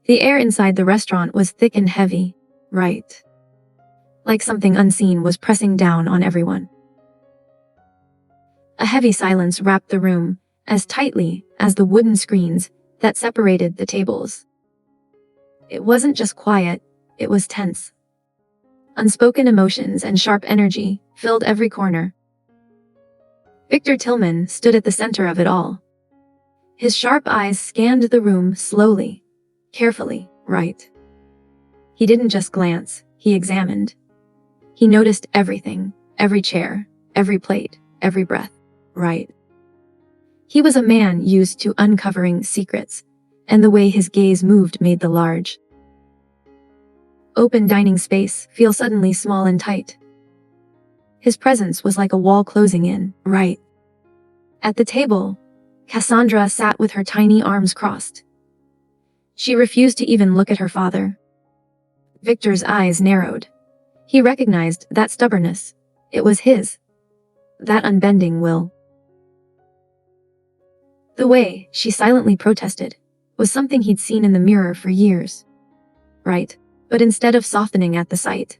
The air inside the restaurant was thick and heavy, right? Like something unseen was pressing down on everyone. A heavy silence wrapped the room, as tightly as the wooden screens that separated the tables. It wasn't just quiet, it was tense. Unspoken emotions and sharp energy filled every corner. Victor Tillman stood at the center of it all. His sharp eyes scanned the room slowly, carefully, right? He didn't just glance, he examined. He noticed everything, every chair, every plate, every breath, right? He was a man used to uncovering secrets, and the way his gaze moved made the large, open dining space feel suddenly small and tight. His presence was like a wall closing in, right? At the table, Cassandra sat with her tiny arms crossed. She refused to even look at her father. Victor's eyes narrowed. He recognized that stubbornness. It was his. That unbending will. The way she silently protested was something he'd seen in the mirror for years. Right, but instead of softening at the sight,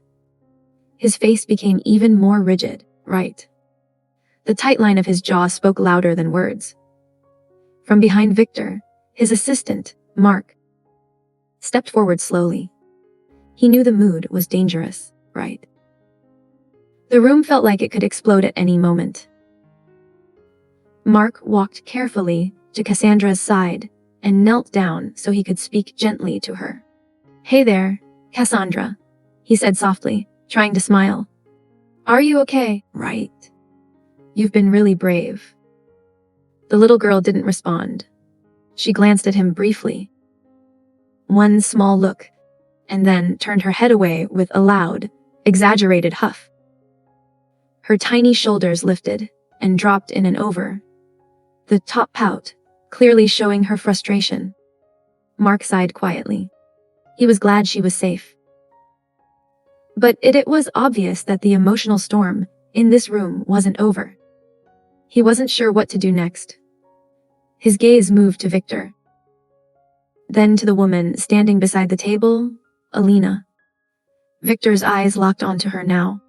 his face became even more rigid, right? The tight line of his jaw spoke louder than words. From behind Victor, his assistant, Mark, stepped forward slowly. He knew the mood was dangerous, right? The room felt like it could explode at any moment. Mark walked carefully to Cassandra's side and knelt down so he could speak gently to her. "Hey there, Cassandra," he said softly, trying to smile. "Are you okay?" "Right. You've been really brave." The little girl didn't respond. She glanced at him briefly. One small look, and then turned her head away with a loud, exaggerated huff. Her tiny shoulders lifted and dropped in and over, the top pout clearly showing her frustration. Mark sighed quietly. He was glad she was safe. But it was obvious that the emotional storm in this room wasn't over. He wasn't sure what to do next. His gaze moved to Victor, then to the woman standing beside the table, Alina. Victor's eyes locked onto her now.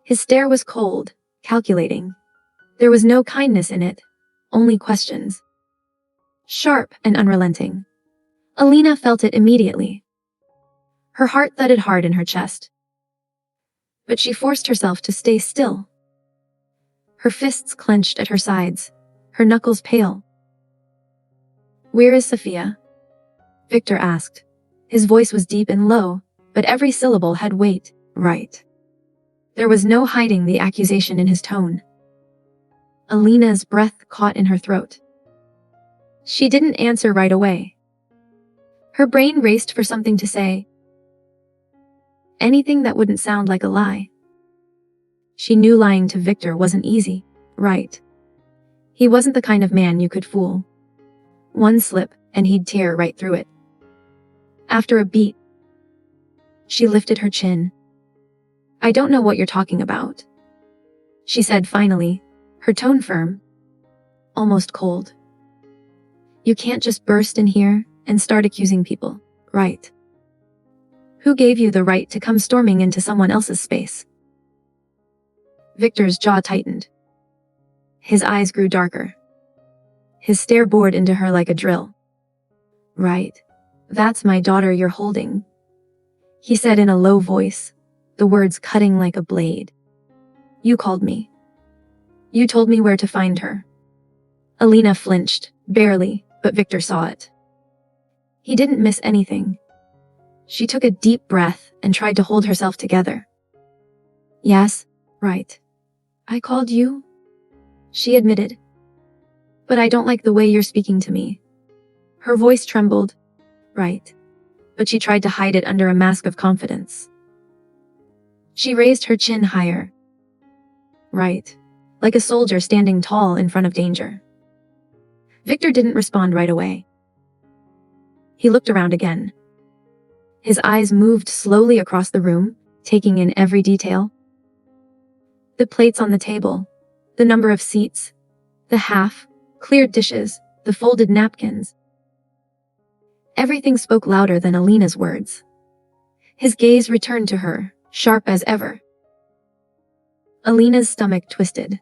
His stare was cold, calculating. There was no kindness in it, only questions. Sharp and unrelenting. Alina felt it immediately. Her heart thudded hard in her chest. But she forced herself to stay still. Her fists clenched at her sides, her knuckles pale. "Where is Sophia?" Victor asked. His voice was deep and low, but every syllable had weight, right? There was no hiding the accusation in his tone. Alina's breath caught in her throat. She didn't answer right away. Her brain raced for something to say. Anything that wouldn't sound like a lie. She knew lying to Victor wasn't easy, right? He wasn't the kind of man you could fool. One slip, and he'd tear right through it. After a beat, she lifted her chin. "I don't know what you're talking about," she said finally, her tone firm, almost cold. "You can't just burst in here and start accusing people, right? Who gave you the right to come storming into someone else's space?" Victor's jaw tightened. His eyes grew darker. His stare bored into her like a drill. "Right. That's my daughter you're holding," he said in a low voice, the words cutting like a blade. "You called me. You told me where to find her." Alina flinched, barely, but Victor saw it. He didn't miss anything. She took a deep breath and tried to hold herself together. "Yes, right. I called you," she admitted. "But I don't like the way you're speaking to me." Her voice trembled. "Right." But she tried to hide it under a mask of confidence. She raised her chin higher. "Right. Like a soldier standing tall in front of danger." Victor didn't respond right away. He looked around again. His eyes moved slowly across the room, taking in every detail. The plates on the table, the number of seats, the half-cleared dishes, the folded napkins. Everything spoke louder than Alina's words. His gaze returned to her, sharp as ever. Alina's stomach twisted.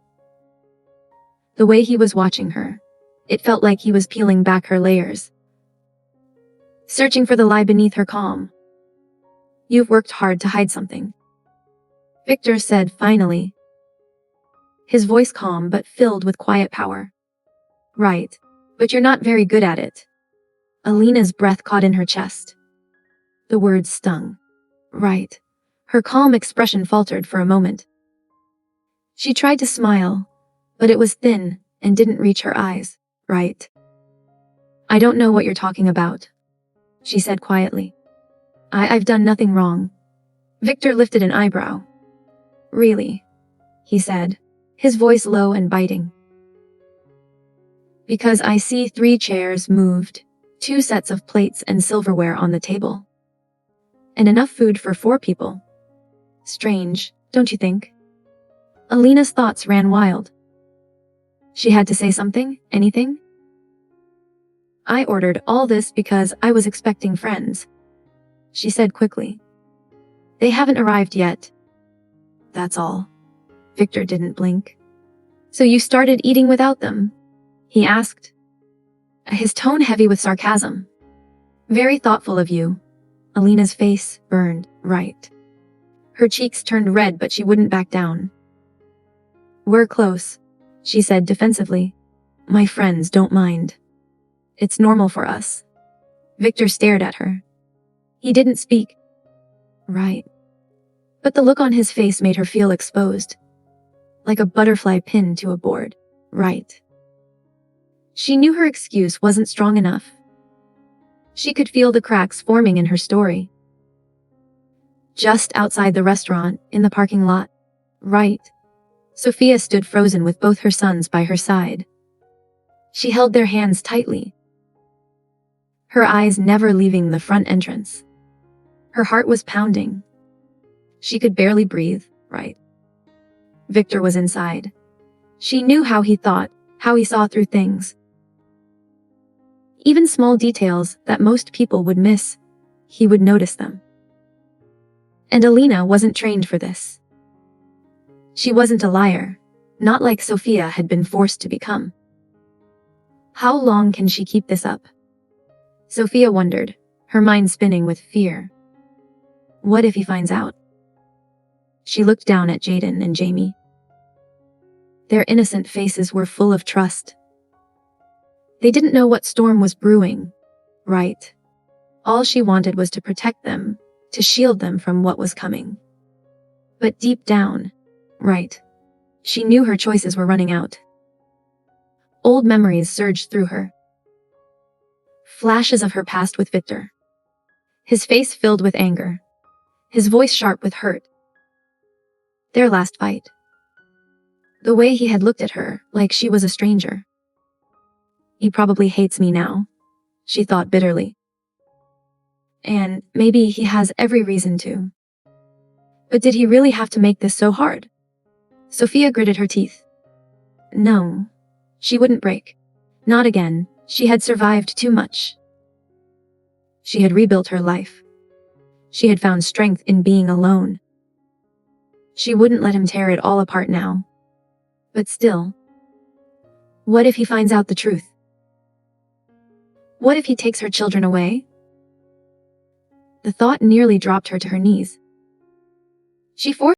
The way he was watching her, it felt like he was peeling back her layers, searching for the lie beneath her calm. "You've worked hard to hide something," Victor said finally, his voice calm but filled with quiet power. "Right, but you're not very good at it." Alina's breath caught in her chest. The words stung. "Right." Her calm expression faltered for a moment. She tried to smile, but it was thin and didn't reach her eyes. "Right. I don't know what you're talking about," she said quietly. I've done nothing wrong." Victor lifted an eyebrow. "Really?" he said, his voice low and biting. "Because I see 3 chairs moved, 2 sets of plates and silverware on the table, and enough food for 4 people. Strange, don't you think?" Alina's thoughts ran wild. She had to say something, anything? "I ordered all this because I was expecting friends," she said quickly. "They haven't arrived yet. That's all." Victor didn't blink. "So you started eating without them?" he asked, his tone heavy with sarcasm. "Very thoughtful of you." Alina's face burned. "Right." Her cheeks turned red, but she wouldn't back down. "We're close," she said defensively. "My friends don't mind. It's normal for us." Victor stared at her. He didn't speak. "Right." But the look on his face made her feel exposed, like a butterfly pinned to a board. "Right." She knew her excuse wasn't strong enough. She could feel the cracks forming in her story. Just outside the restaurant, in the parking lot. "Right." Sophia stood frozen with both her sons by her side. She held their hands tightly, her eyes never leaving the front entrance. Her heart was pounding. She could barely breathe. Right. Victor was inside. She knew how he thought, how he saw through things. Even small details that most people would miss, he would notice them. And Alina wasn't trained for this. She wasn't a liar, not like Sophia had been forced to become. How long can she keep this up? Sophia wondered, her mind spinning with fear. What if he finds out? She looked down at Jaden and Jamie. Their innocent faces were full of trust. They didn't know what storm was brewing. Right. All she wanted was to protect them, to shield them from what was coming. But deep down, right, she knew her choices were running out. Old memories surged through her. Flashes of her past with Victor. His face filled with anger. His voice sharp with hurt. Their last fight. The way he had looked at her, like she was a stranger. He probably hates me now, she thought bitterly. And maybe he has every reason to. But did he really have to make this so hard? Sophia gritted her teeth. No, she wouldn't break. Not again. She had survived too much. She had rebuilt her life. She had found strength in being alone. She wouldn't let him tear it all apart now. But still, what if he finds out the truth? What if he takes her children away? The thought nearly dropped her to her knees. She forced